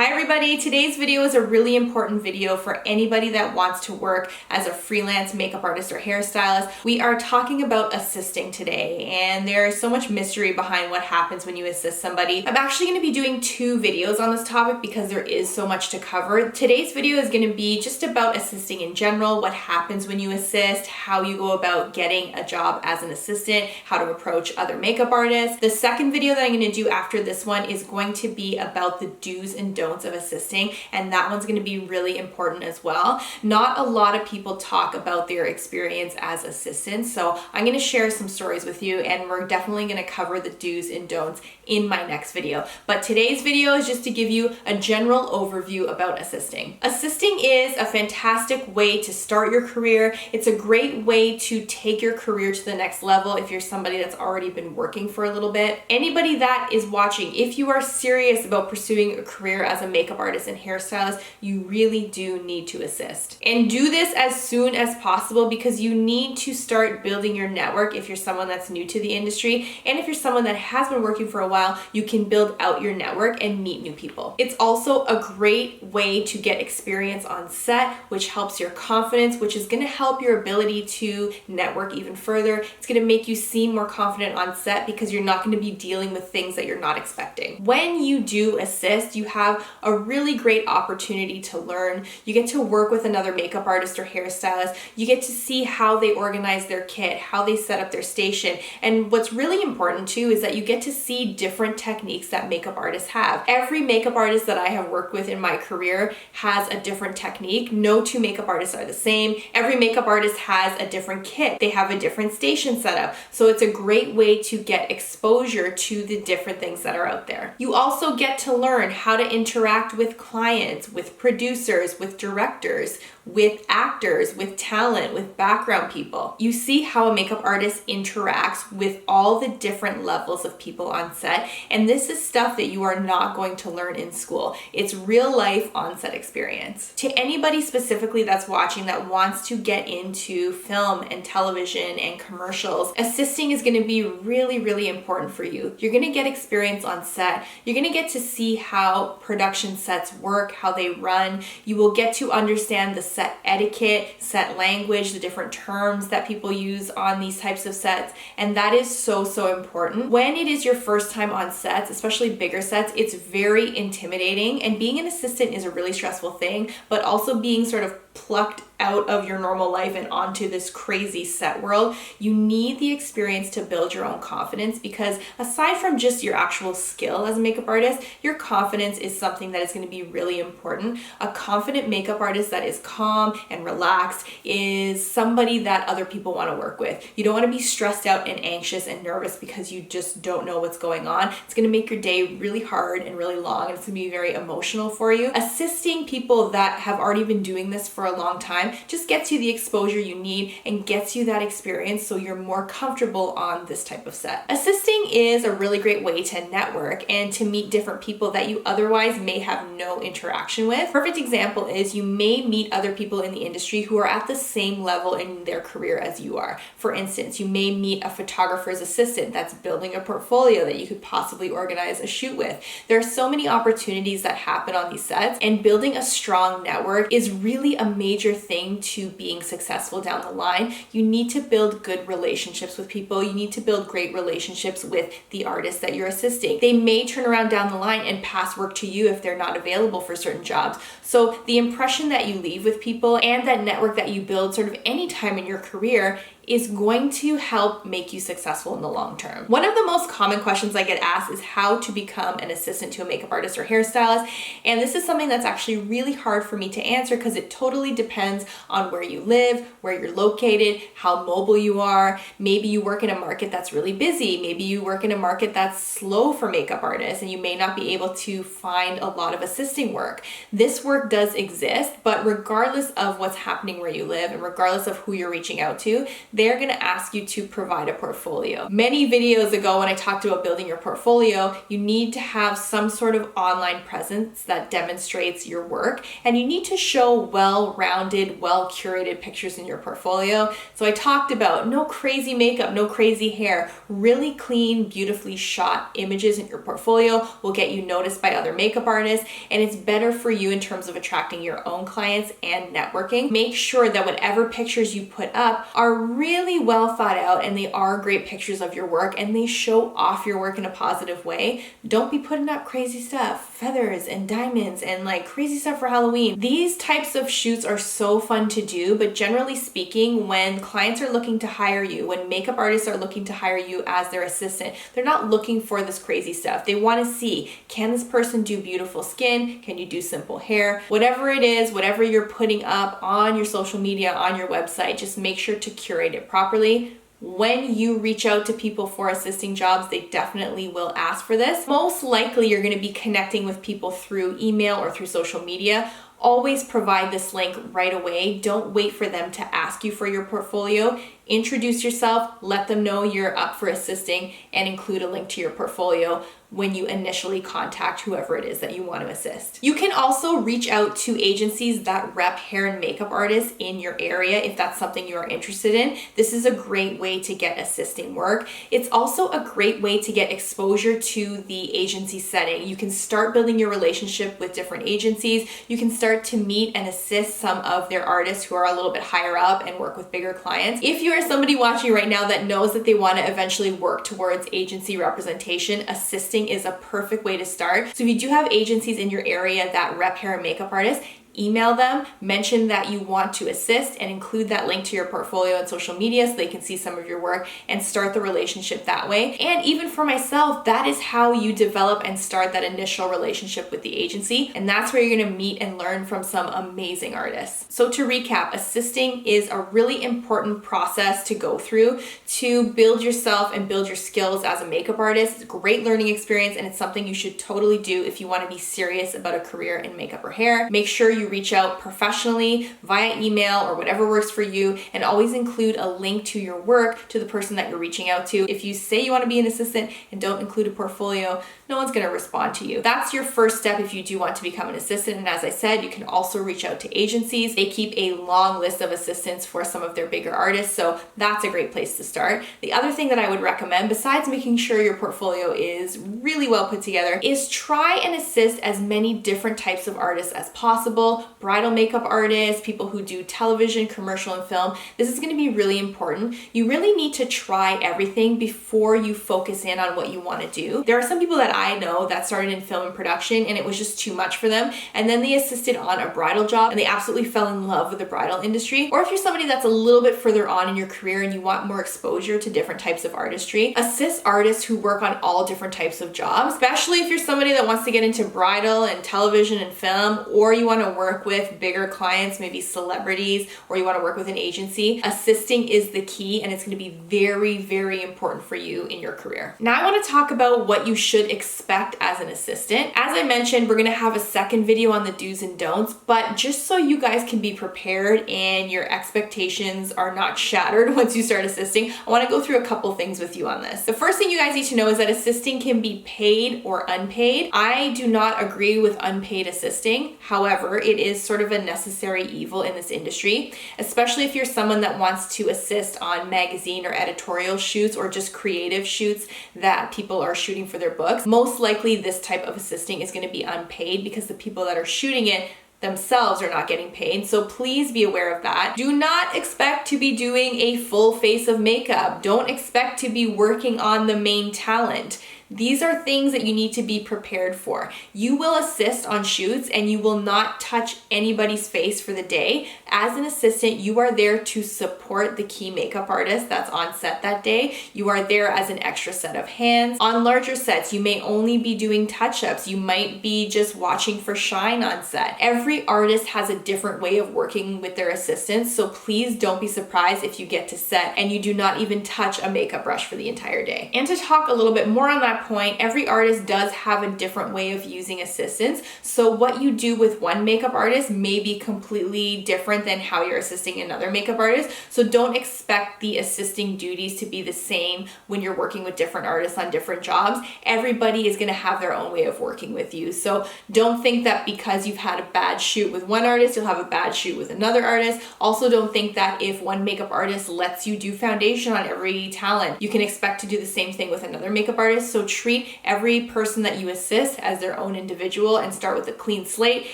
Hi everybody, today's video is a really important video for anybody that wants to work as a freelance makeup artist or hairstylist. We are talking about assisting today, and there is so much mystery behind what happens when you assist somebody. I'm actually going to be doing two videos on this topic because there is so much to cover. Today's video is going to be just about assisting in general, what happens when you assist, how you go about getting a job as an assistant, how to approach other makeup artists. The second video that I'm going to do after this one is going to be about the do's and don'ts of assisting, and that one's going to be really important as well. Not a lot of people talk about their experience as assistants, so I'm going to share some stories with you, and we're definitely going to cover the do's and don'ts in my next video. But today's video is just to give you a general overview about assisting. Assisting is a fantastic way to start your career. It's a great way to take your career to the next level if you're somebody that's already been working for a little bit. Anybody that is watching, if you are serious about pursuing a career as a makeup artist and hairstylist, you really do need to assist. And do this as soon as possible because you need to start building your network if you're someone that's new to the industry. And if you're someone that has been working for a while, you can build out your network and meet new people. It's also a great way to get experience on set, which helps your confidence, which is going to help your ability to network even further. It's going to make you seem more confident on set because you're not going to be dealing with things that you're not expecting. When you do assist, you have a really great opportunity to learn. You get to work with another makeup artist or hairstylist. You get to see how they organize their kit, how they set up their station. And what's really important too is that you get to see different techniques that makeup artists have. Every makeup artist that I have worked with in my career has a different technique. No two makeup artists are the same. Every makeup artist has a different kit. They have a different station setup. So it's a great way to get exposure to the different things that are out there. You also get to learn how to interact with clients, with producers, with directors, with actors, with talent, with background people. You see how a makeup artist interacts with all the different levels of people on set, and this is stuff that you are not going to learn in school. It's real life on-set experience. To anybody specifically that's watching that wants to get into film and television and commercials, assisting is going to be really, really important for you. You're going to get experience on set. You're going to get to see how production sets work, how they run. You will get to understand the set etiquette, set language, the different terms that people use on these types of sets, and that is so, so important. When it is your first time on sets, especially bigger sets, it's very intimidating, and being an assistant is a really stressful thing, but also being sort of plucked out of your normal life and onto this crazy set world, you need the experience to build your own confidence, because aside from just your actual skill as a makeup artist, your confidence is something that is going to be really important. A confident makeup artist that is calm and relaxed is somebody that other people want to work with. You don't want to be stressed out and anxious and nervous because you just don't know what's going on. It's going to make your day really hard and really long, and it's going to be very emotional for you. Assisting people that have already been doing this for a long time just gets you the exposure you need and gets you that experience so you're more comfortable on this type of set. Assisting is a really great way to network and to meet different people that you otherwise may have no interaction with. Perfect example is you may meet other people in the industry who are at the same level in their career as you are. For instance, you may meet a photographer's assistant that's building a portfolio that you could possibly organize a shoot with. There are so many opportunities that happen on these sets, and building a strong network is really a major thing to being successful down the line. You need to build good relationships with people. You need to build great relationships with the artists that you're assisting. They may turn around down the line and pass work to you if they're not available for certain jobs. So the impression that you leave with people and that network that you build sort of any time in your career is going to help make you successful in the long term. One of the most common questions I get asked is how to become an assistant to a makeup artist or hairstylist. And this is something that's actually really hard for me to answer because it totally depends on where you live, where you're located, how mobile you are. Maybe you work in a market that's really busy. Maybe you work in a market that's slow for makeup artists and you may not be able to find a lot of assisting work. This work does exist, but regardless of what's happening where you live and regardless of who you're reaching out to, they're gonna ask you to provide a portfolio. Many videos ago when I talked about building your portfolio, you need to have some sort of online presence that demonstrates your work, and you need to show well-rounded, well-curated pictures in your portfolio. So I talked about no crazy makeup, no crazy hair, really clean, beautifully shot images in your portfolio will get you noticed by other makeup artists, and it's better for you in terms of attracting your own clients and networking. Make sure that whatever pictures you put up are really well thought out and they are great pictures of your work and they show off your work in a positive way. Don't be putting up crazy stuff, feathers and diamonds and like crazy stuff for Halloween. These types of shoots are so fun to do, but generally speaking, when clients are looking to hire you, when makeup artists are looking to hire you as their assistant, they're not looking for this crazy stuff. They want to see, can this person do beautiful skin? Can you do simple hair? Whatever it is, whatever you're putting up on your social media, on your website, just make sure to curate it properly. When you reach out to people for assisting jobs, they definitely will ask for this. Most likely you're going to be connecting with people through email or through social media. Always provide this link right away. Don't wait for them to ask you for your portfolio. Introduce yourself, let them know you're up for assisting, and include a link to your portfolio when you initially contact whoever it is that you want to assist. You can also reach out to agencies that rep hair and makeup artists in your area if that's something you are interested in. This is a great way to get assisting work. It's also a great way to get exposure to the agency setting. You can start building your relationship with different agencies. You can start to meet and assist some of their artists who are a little bit higher up and work with bigger clients. If you are somebody watching right now that knows that they want to eventually work towards agency representation, assisting is a perfect way to start. So if you do have agencies in your area that rep hair and makeup artists, email them, mention that you want to assist, and include that link to your portfolio and social media so they can see some of your work and start the relationship that way. And even for myself, that is how you develop and start that initial relationship with the agency. And that's where you're gonna meet and learn from some amazing artists. So to recap, assisting is a really important process to go through to build yourself and build your skills as a makeup artist. It's a great learning experience, and it's something you should totally do if you wanna be serious about a career in makeup or hair. Make sure you reach out professionally via email or whatever works for you, and always include a link to your work to the person that you're reaching out to. If you say you want to be an assistant and don't include a portfolio, no one's going to respond to you. That's your first step if you do want to become an assistant. And as I said, you can also reach out to agencies. They keep a long list of assistants for some of their bigger artists, so that's a great place to start. The other thing that I would recommend, besides making sure your portfolio is really well put together, is try and assist as many different types of artists as possible. Bridal makeup artists, people who do television, commercial, and film. This is going to be really important. You really need to try everything before you focus in on what you want to do. There are some people that I know that started in film and production and it was just too much for them, and then they assisted on a bridal job and they absolutely fell in love with the bridal industry. Or if you're somebody that's a little bit further on in your career and you want more exposure to different types of artistry, assist artists who work on all different types of jobs, especially if you're somebody that wants to get into bridal and television and film, or you want to work with bigger clients, maybe celebrities, or you want to work with an agency. Assisting is the key, and it's going to be very, very important for you in your career. Now I want to talk about what you should expect as an assistant. As I mentioned, we're going to have a second video on the do's and don'ts, but just so you guys can be prepared and your expectations are not shattered once you start assisting, I want to go through a couple things with you on this. The first thing you guys need to know is that assisting can be paid or unpaid. I do not agree with unpaid assisting. However, it is sort of a necessary evil in this industry, especially if you're someone that wants to assist on magazine or editorial shoots or just creative shoots that people are shooting for their books. Most likely this type of assisting is going to be unpaid because the people that are shooting it themselves are not getting paid. So please be aware of that. Do not expect to be doing a full face of makeup. Don't expect to be working on the main talent. These are things that you need to be prepared for. You will assist on shoots and you will not touch anybody's face for the day. As an assistant, you are there to support the key makeup artist that's on set that day. You are there as an extra set of hands. On larger sets, you may only be doing touch-ups. You might be just watching for shine on set. Every artist has a different way of working with their assistants, so please don't be surprised if you get to set and you do not even touch a makeup brush for the entire day. And to talk a little bit more on that point, every artist does have a different way of using assistants. So what you do with one makeup artist may be completely different different than how you're assisting another makeup artist. So don't expect the assisting duties to be the same when you're working with different artists on different jobs. Everybody is going to have their own way of working with you. So don't think that because you've had a bad shoot with one artist, you'll have a bad shoot with another artist. Also, don't think that if one makeup artist lets you do foundation on every talent, you can expect to do the same thing with another makeup artist. So treat every person that you assist as their own individual and start with a clean slate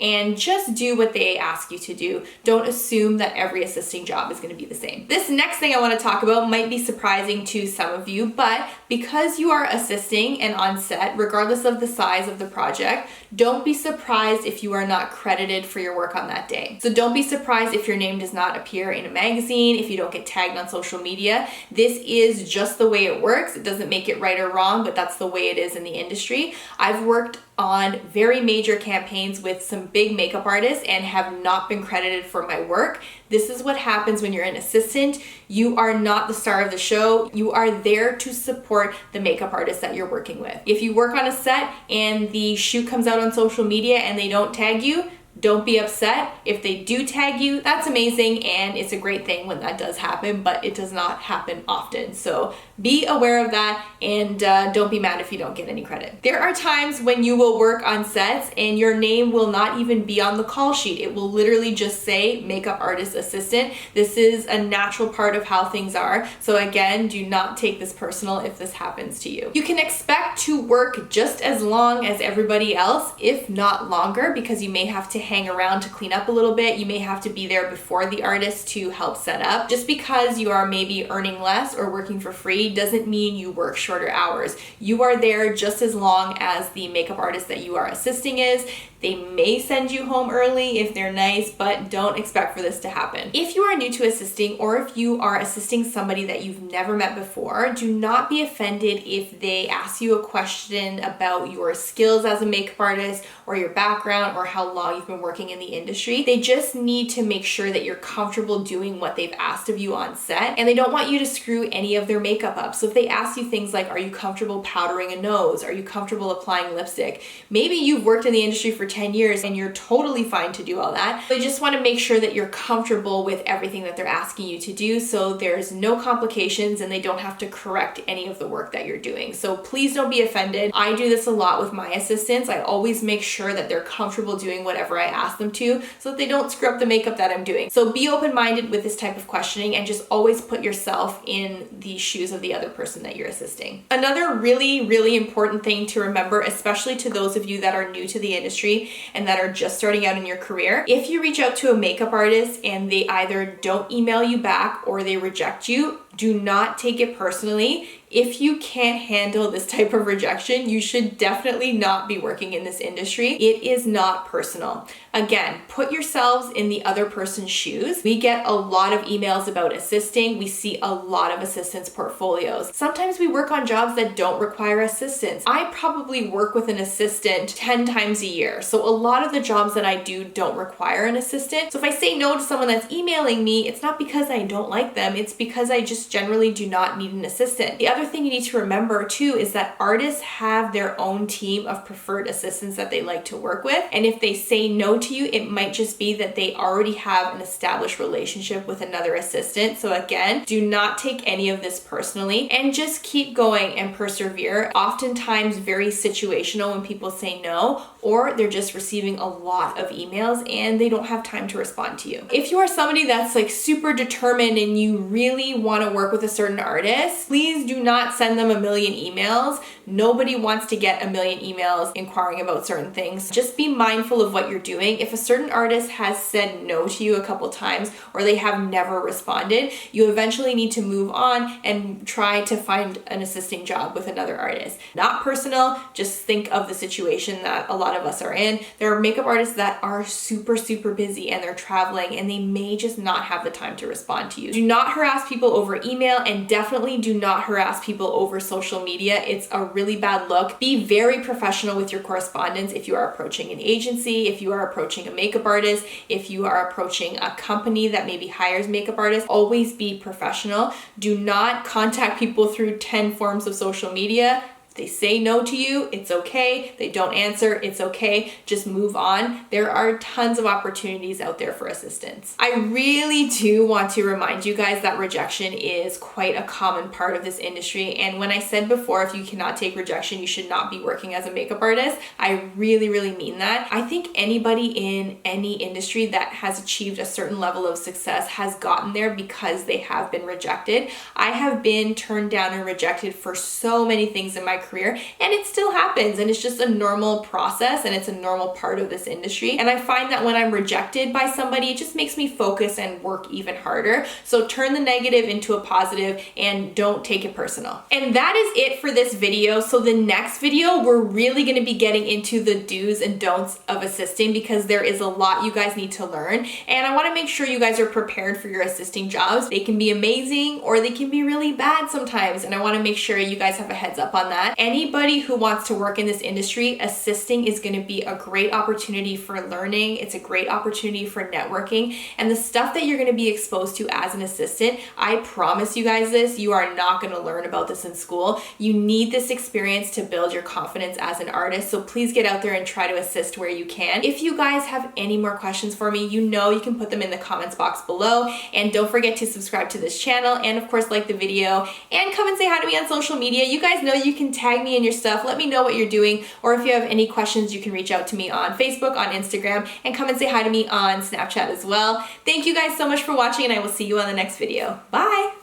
and just do what they ask you to do. Don't assume that every assisting job is going to be the same. This next thing I want to talk about might be surprising to some of you, but because you are assisting and on set, regardless of the size of the project, don't be surprised if you are not credited for your work on that day. So don't be surprised if your name does not appear in a magazine, if you don't get tagged on social media. This is just the way it works. It doesn't make it right or wrong, but that's the way it is in the industry. I've worked on very major campaigns with some big makeup artists and have not been credited for my work. This is what happens when you're an assistant. You are not the star of the show. You are there to support the makeup artist that you're working with. If you work on a set and the shoot comes out on social media and they don't tag you, don't be upset. If they do tag you, that's amazing, and it's a great thing when that does happen, but it does not happen often. So be aware of that, and don't be mad if you don't get any credit. There are times when you will work on sets and your name will not even be on the call sheet. It will literally just say makeup artist assistant. This is a natural part of how things are. So again, do not take this personal if this happens to you. You can expect to work just as long as everybody else, if not longer, because you may have to hang around to clean up a little bit. You may have to be there before the artist to help set up. Just because you are maybe earning less or working for free doesn't mean you work shorter hours. You are there just as long as the makeup artist that you are assisting is. They may send you home early if they're nice, but don't expect for this to happen. If you are new to assisting, or if you are assisting somebody that you've never met before, do not be offended if they ask you a question about your skills as a makeup artist or your background or how long you've been working in the industry. They just need to make sure that you're comfortable doing what they've asked of you on set, and they don't want you to screw any of their makeup up. So if they ask you things like, are you comfortable powdering a nose? Are you comfortable applying lipstick? Maybe you've worked in the industry for 10 years and you're totally fine to do all that. They just want to make sure that you're comfortable with everything that they're asking you to do, so there's no complications and they don't have to correct any of the work that you're doing. So please don't be offended. I do this a lot with my assistants. I always make sure that they're comfortable doing whatever I ask them to, so that they don't screw up the makeup that I'm doing. So be open-minded with this type of questioning and just always put yourself in the shoes of the other person that you're assisting. Another really, really important thing to remember, especially to those of you that are new to the industry and that are just starting out in your career, if you reach out to a makeup artist and they either don't email you back or they reject you, do not take it personally. If you can't handle this type of rejection, you should definitely not be working in this industry. It is not personal. Again, put yourselves in the other person's shoes. We get a lot of emails about assisting. We see a lot of assistants' portfolios. Sometimes we work on jobs that don't require assistance. I probably work with an assistant 10 times a year. So a lot of the jobs that I do don't require an assistant. So if I say no to someone that's emailing me, it's not because I don't like them. It's because I just generally do not need an assistant. The other thing you need to remember too is that artists have their own team of preferred assistants that they like to work with. And if they say no to you, it might just be that they already have an established relationship with another assistant. So again, do not take any of this personally and just keep going and persevere. Oftentimes very situational when people say no, or they're just receiving a lot of emails and they don't have time to respond to you. If you are somebody that's like super determined and you really want to work with a certain artist, please do not send them a million emails. Nobody wants to get a million emails inquiring about certain things. Just be mindful of what you're doing. If a certain artist has said no to you a couple times or they have never responded, you eventually need to move on and try to find an assisting job with another artist. Not personal, just think of the situation that a lot of us are in. There are makeup artists that are super, super busy and they're traveling and they may just not have the time to respond to you. Do not harass people over email, and definitely do not harass people over social media. It's a really bad look. Be very professional with your correspondence if you are approaching an agency, if you are approaching a makeup artist, if you are approaching a company that maybe hires makeup artists. Always be professional. Do not contact people through 10 forms of social media. They say no to you, it's okay. They don't answer, it's okay. Just move on. There are tons of opportunities out there for assistants. I really do want to remind you guys that rejection is quite a common part of this industry. And when I said before, if you cannot take rejection, you should not be working as a makeup artist, I really, really mean that. I think anybody in any industry that has achieved a certain level of success has gotten there because they have been rejected. I have been turned down and rejected for so many things in my career, and it still happens, and it's just a normal process and it's a normal part of this industry. And I find that when I'm rejected by somebody, it just makes me focus and work even harder. So turn the negative into a positive and don't take it personal. And that is it for this video. So the next video, we're really going to be getting into the do's and don'ts of assisting, because there is a lot you guys need to learn. And I want to make sure you guys are prepared for your assisting jobs. They can be amazing or they can be really bad sometimes. And I want to make sure you guys have a heads up on that. Anybody who wants to work in this industry, assisting is going to be a great opportunity for learning. It's a great opportunity for networking. And the stuff that you're going to be exposed to as an assistant, I promise you guys this, you are not going to learn about this in school. You need this experience to build your confidence as an artist. So please get out there and try to assist where you can. If you guys have any more questions for me, you know you can put them in the comments box below. And don't forget to subscribe to this channel, and of course like the video, and come and say hi to me on social media. You guys know you can tag me in your stuff. Let me know what you're doing, or if you have any questions, you can reach out to me on Facebook, on Instagram, and come and say hi to me on Snapchat as well. Thank you guys so much for watching, and I will see you on the next video. Bye!